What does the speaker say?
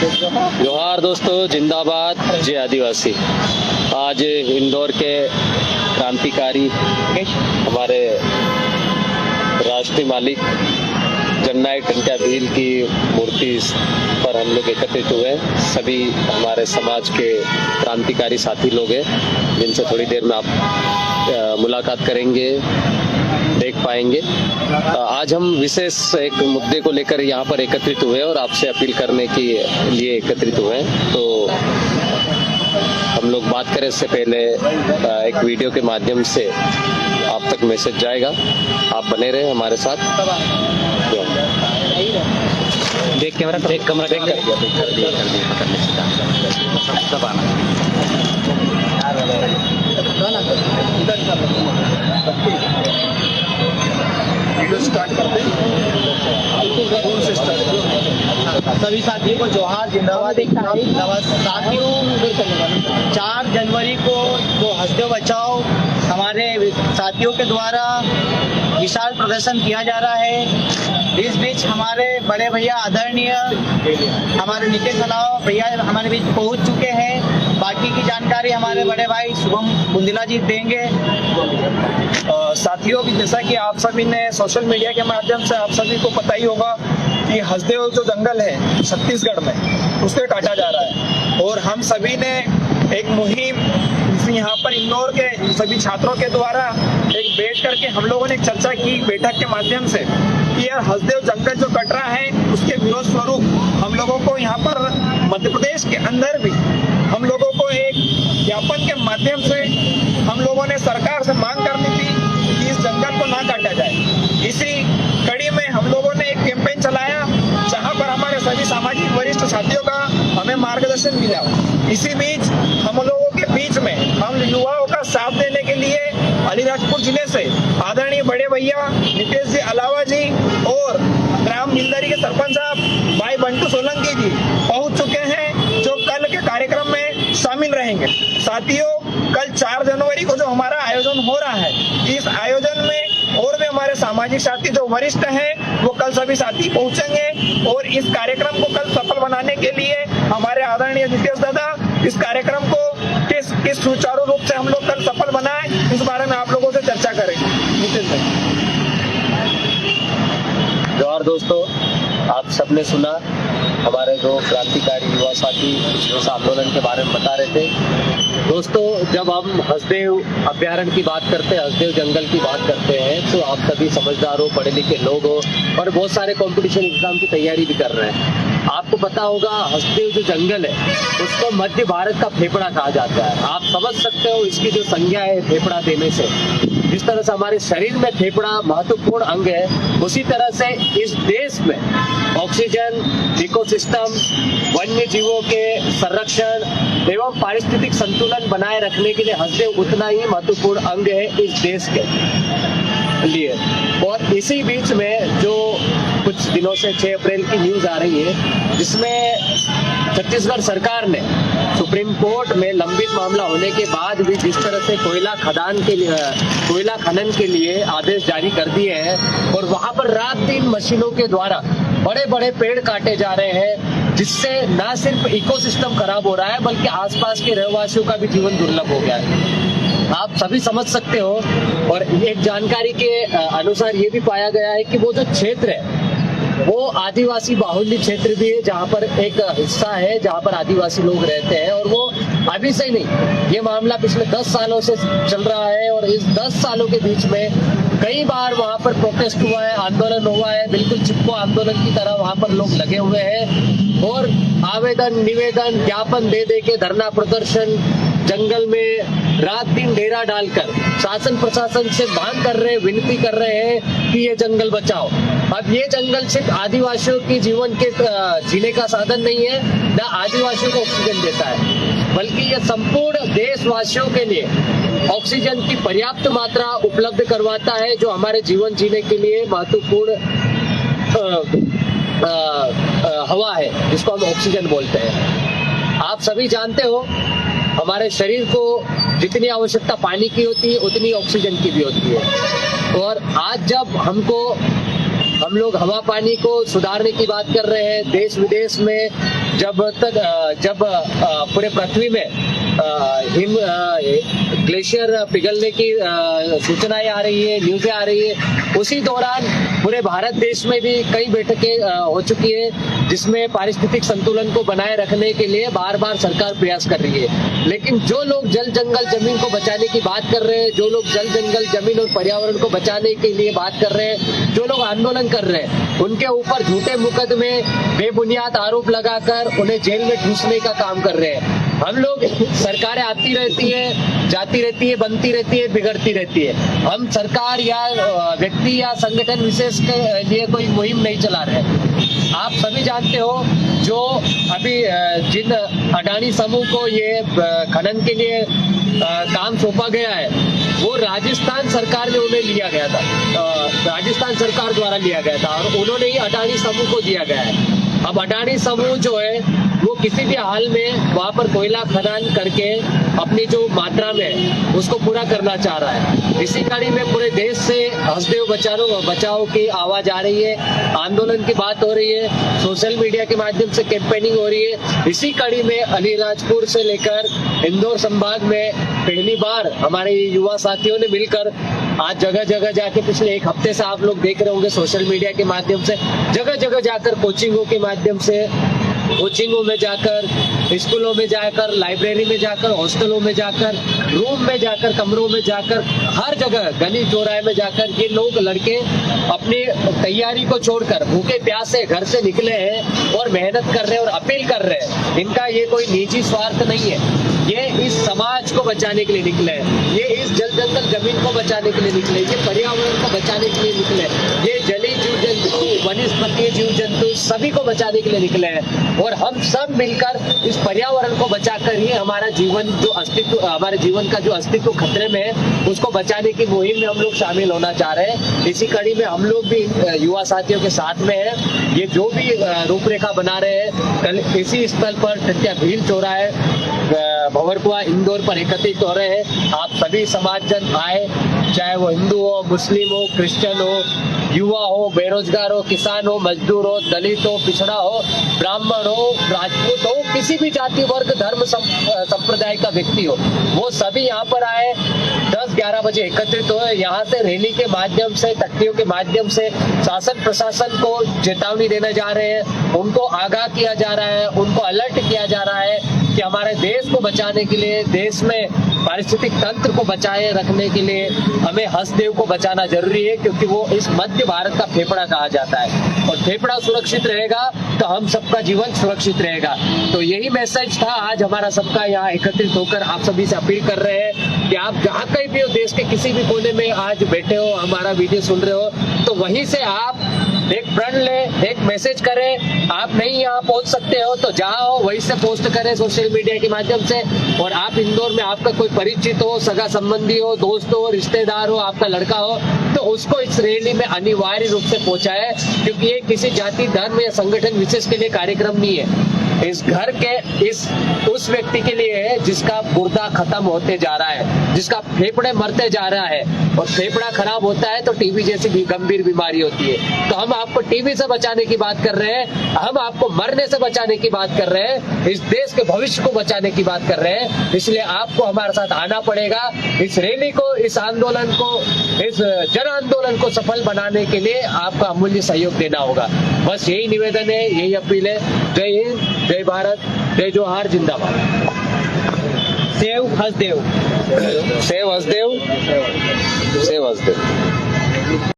जोहार दोस्तों, जिंदाबाद, जय आदिवासी। आज इंदौर के क्रांतिकारी हमारे राष्ट्रीय मालिक जननायक टंट्या भील की मूर्ति पर हम लोग एकत्रित हुए। सभी हमारे समाज के क्रांतिकारी साथी लोग हैं जिनसे थोड़ी देर में आप मुलाकात करेंगे, देख पाएंगे। आज हम विशेष एक मुद्दे को लेकर यहाँ पर एकत्रित हुए और आपसे अपील करने के लिए एकत्रित हुए हैं। तो हम लोग बात करें इससे पहले एक वीडियो के माध्यम से आप तक मैसेज जाएगा। आप बने रहे हमारे साथ। देख कैमरा, देख कैमरा, देख कर दिया स्टार्ट करते सभी साथियों को जोहार, जिंदाबाद। साथियों, 4 जनवरी को जो हंसते बचाओ हमारे साथियों के द्वारा विशाल प्रदर्शन किया जा रहा है। इस बीच हमारे बड़े भैया आदरणीय हमारे नीतीश अलावा भैया हमारे बीच पहुंच चुके हैं। बाकी की जानकारी हमारे बड़े भाई शुभम बुंदिला जी देंगे। साथियों, जैसा कि आप सभी ने सोशल मीडिया के माध्यम से आप सभी को पता ही होगा कि हसदेव जो जंगल है छत्तीसगढ़ में, उसे काटा जा रहा है। और हम सभी ने एक मुहिम यहाँ पर इंदौर के सभी छात्रों के द्वारा एक बैठ करके हम लोगों ने एक चर्चा की बैठक के माध्यम से कि यार हसदेव जंगल जो कट रहा है उसके विरोध स्वरूप हम लोगों को यहाँ पर मध्य प्रदेश के अंदर भी हम लोगों को एक ज्ञापन के माध्यम से हम लोगों ने सरकार से मांग करनी थी कि इस जंगल को ना काटा जाए। इसी कड़ी में हम लोगों ने एक कैंपेन चलाया जहां पर हमारे सभी सामाजिक वरिष्ठ साथियों का हमें मार्गदर्शन मिला। इसी बीच हम लोगों के बीच में हम युवाओं का साथ देने के लिए अलीराजपुर जिले से आदरणीय बड़े भैया नितेश जी अलावा जी और ग्राम मिलदरी के सरपंच साहब भाई बंटू सोलंकी जी पहुंच चुके हैं, जो कल के कार्यक्रम में शामिल रहेंगे। साथियों, कल 4 जनवरी को जो हमारा आयोजन हो रहा है, इस आयोजन में और भी हमारे सामाजिक साथी जो वरिष्ठ हैं वो कल सभी साथी पहुंचेंगे। और इस कार्यक्रम को कल सफल बनाने के लिए हमारे आदरणीय नितेश दादा इस कार्यक्रम को किस सुचारू रूप से हम लोग कल सफल बनाएं, इस बारे में आप लोगों से चर्चा करेंगे। नितेश भाई। जोहार दोस्तों, आप सबने सुना हमारे जो क्रांतिकारी युवा साथी इस आंदोलन के बारे में बता रहे थे। दोस्तों, जब हम हसदेव अभ्यारण्य की बात करते हैं, हसदेव जंगल की बात करते हैं, तो आप सभी समझदार हो, पढ़े लिखे लोग हो और बहुत सारे कंपटीशन एग्जाम की तैयारी भी कर रहे हैं। आपको पता होगा हसदेव जो जंगल है उसको मध्य भारत का फेफड़ा कहा जाता है। आप समझ सकते हो इसकी जो संज्ञा है फेफड़ा देने से। जिस तरह से हमारे शरीर में फेफड़ा महत्वपूर्ण अंग है, उसी तरह से इस देश में ऑक्सीजन, इकोसिस्टम, वन्य जीवों के संरक्षण एवं पारिस्थितिक संतुलन बनाए रखने के लिए हसदेव उतना ही महत्वपूर्ण अंग है इस देश के लिए। और इसी बीच में जो कुछ दिनों से 6 अप्रैल की न्यूज आ रही है, जिसमें छत्तीसगढ़ सरकार ने सुप्रीम कोर्ट में लंबित मामला होने के बाद भी जिस तरह से कोयला खनन के लिए आदेश जारी कर दिए हैं और वहां पर रात दिन मशीनों के द्वारा बड़े बड़े पेड़ काटे जा रहे हैं, जिससे न सिर्फ इकोसिस्टम खराब हो रहा है बल्कि आसपास के रहवासियों का भी जीवन दुर्लभ हो गया है। आप सभी समझ सकते हो। और एक जानकारी के अनुसार ये भी पाया गया है कि वो जो क्षेत्र है वो आदिवासी बाहुल्य क्षेत्र भी है, जहाँ पर एक हिस्सा है जहाँ पर आदिवासी लोग रहते हैं। और वो अभी से ही नहीं, ये मामला पिछले 10 सालों से चल रहा है और इस 10 सालों के बीच में कई बार वहाँ पर प्रोटेस्ट हुआ है, आंदोलन हुआ है। बिल्कुल चिपको आंदोलन की तरह वहाँ पर लोग लगे हुए हैं और आवेदन, निवेदन, ज्ञापन दे दे के धरना प्रदर्शन, जंगल में रात दिन डेरा डालकर शासन प्रशासन से मांग कर रहे, विनती कर रहे हैं कि ये जंगल बचाओ। अब ये जंगल सिर्फ आदिवासियों के जीवन के जीने का साधन नहीं है, न आदिवासियों को ऑक्सीजन देता है, बल्कि ये संपूर्ण देशवासियों के लिए ऑक्सीजन की पर्याप्त मात्रा उपलब्ध करवाता है, जो हमारे जीवन जीने के लिए महत्वपूर्ण हवा है, जिसको हम ऑक्सीजन बोलते हैं। आप सभी जानते हो हमारे शरीर को जितनी आवश्यकता पानी की होती है उतनी ऑक्सीजन की भी होती है। और आज जब हमको हम लोग हवा पानी को सुधारने की बात कर रहे हैं। देश विदेश में जब पूरे पृथ्वी में हिम ग्लेशियर पिघलने की सूचनाएं आ रही है, न्यूज़ें आ रही है, उसी दौरान पूरे भारत देश में भी कई बैठकें हो चुकी है, जिसमें पारिस्थितिक संतुलन को बनाए रखने के लिए बार बार सरकार प्रयास कर रही है। लेकिन जो लोग जल जंगल जमीन को बचाने की बात कर रहे हैं, जो लोग जल जंगल जमीन और पर्यावरण को बचाने के लिए बात कर रहे हैं, जो लोग आंदोलन कर रहे हैं, उनके ऊपर झूठे मुकदमे बेबुनियाद आरोप लगाकर उन्हें जेल में ठूसने का काम कर रहे हैं। हम लोग सरकारें आती रहती है, जाती रहती है, बनती रहती है, बिगड़ती रहती है। हम सरकार या व्यक्ति या संगठन विशेष के लिए कोई मुहिम नहीं चला रहे। आप सभी जानते हो, जो अभी जिन अडानी समूह को ये खनन के लिए काम सौंपा गया है, वो राजस्थान सरकार ने उन्हें लिया गया था, राजस्थान सरकार द्वारा लिया गया था और उन्होंने ही अडानी समूह को दिया गया है। अब अडानी समूह जो है वो किसी भी हाल में वहां पर कोयला खनन करके अपनी जो मात्रा में उसको पूरा करना चाह रहा है। इसी कड़ी में पूरे देश से हसदेव बचाओ की आवाज आ रही है, आंदोलन की बात हो रही है, सोशल मीडिया के माध्यम से कैंपेनिंग हो रही है। इसी कड़ी में अलीराजपुर से लेकर इंदौर संभाग में पहली बार हमारे युवा साथियों ने मिलकर आज जगह जगह जाके पिछले एक हफ्ते से आप लोग देख रहे होंगे सोशल मीडिया के माध्यम से जगह जगह जाकर कोचिंगों के माध्यम से, कोचिंगों में जाकर, स्कूलों में जाकर, लाइब्रेरी में जाकर, हॉस्टलों में जाकर, रूम में जाकर, कमरों में जाकर, हर जगह गली चौराहे में जाकर ये लोग लड़के अपनी तैयारी को छोड़कर भूखे प्यासे घर से निकले हैं और मेहनत कर रहे हैं और अपील कर रहे हैं। इनका ये कोई निजी स्वार्थ नहीं है, ये इस समाज को बचाने के लिए निकले हैं, ये इस जल जंगल जमीन को बचाने के लिए निकले, ये पर्यावरण को बचाने के लिए निकले, ये जलीय जीव जंतु, वनस्पतीय जीव जंतु सभी को बचाने के लिए निकले हैं। और हम सब मिलकर इस पर्यावरण को बचाकर ही हमारा जीवन जो अस्तित्व, हमारे जीवन का जो अस्तित्व खतरे में है, उसको बचाने की मुहिम में हम लोग शामिल होना चाह रहे हैं। इसी कड़ी में हम लोग भी युवा साथियों के साथ में हैं। ये जो भी रूपरेखा बना रहे हैं, कल इसी स्थल पर टटिया भील चौराहे भंवरकुआ इंदौर पर एकत्रित हो रहे हैं। आप सभी समाजजन आए, चाहे वो हिंदू हो, मुस्लिम हो, क्रिश्चियन हो, युवा हो, बेरोजगार हो, किसान हो, मजदूर हो, दलित हो, पिछड़ा हो, ब्राह्मण हो, राजपूत हो, किसी भी जाति वर्ग धर्म संप्रदाय का व्यक्ति हो, वो सभी यहाँ पर आए। 10-11 बजे एकत्रित हुए। यहाँ से रैली के माध्यम से, तख्तियों के माध्यम से शासन प्रशासन को चेतावनी देने जा रहे हैं, उनको आगाह किया जा रहा है, उनको अलर्ट किया जा रहा है कि हमारे देश को बचाने के लिए, देश में पारिस्थितिक तंत्र को बचाए रखने के लिए हमें हसदेव को बचाना जरूरी है, क्योंकि वो इस मध्य भारत का फेफड़ा कहा जाता है और फेफड़ा सुरक्षित रहेगा तो हम सबका जीवन सुरक्षित रहेगा। तो यही मैसेज था आज हमारा सबका यहाँ एकत्रित होकर आप सभी से अपील कर रहे हैं कि आप जहाँ कहीं भी हो, देश के किसी भी कोने में आज बैठे हो, हमारा वीडियो सुन रहे हो, तो वहीं से आप एक प्रण ले, एक मैसेज करें। आप नहीं यहाँ पहुंच सकते हो तो जहाँ हो वहीं से पोस्ट करें सोशल मीडिया के माध्यम से। और आप इंदौर में आपका कोई परिचित हो, सगा संबंधी हो, दोस्त हो, रिश्तेदार हो, आपका लड़का हो, तो उसको इस रैली में अनिवार्य रूप से पहुंचाए, क्योंकि ये किसी जाति धर्म या संगठन विशेष के लिए कार्यक्रम नहीं है। इस घर के उस व्यक्ति के लिए है जिसका गुर्दा खत्म होते जा रहा है, जिसका फेफड़े मरते जा रहा है, और फेफड़ा खराब होता है तो टीबी जैसी भी गंभीर बीमारी होती है। तो हम आपको टीबी से बचाने की बात कर रहे हैं, हम आपको मरने से बचाने की बात कर रहे हैं, इस देश के भविष्य को बचाने की बात कर रहे हैं। इसलिए आपको हमारे साथ आना पड़ेगा। इस रैली को, इस आंदोलन को, इस जन आंदोलन को सफल बनाने के लिए आपका अमूल्य सहयोग देना होगा। बस यही निवेदन है, यही अपील है। जय हिंद, जय भारत, जय जोहार, जिंदाबाद। Save Hasdeo, save Hasdeo, save Hasdeo.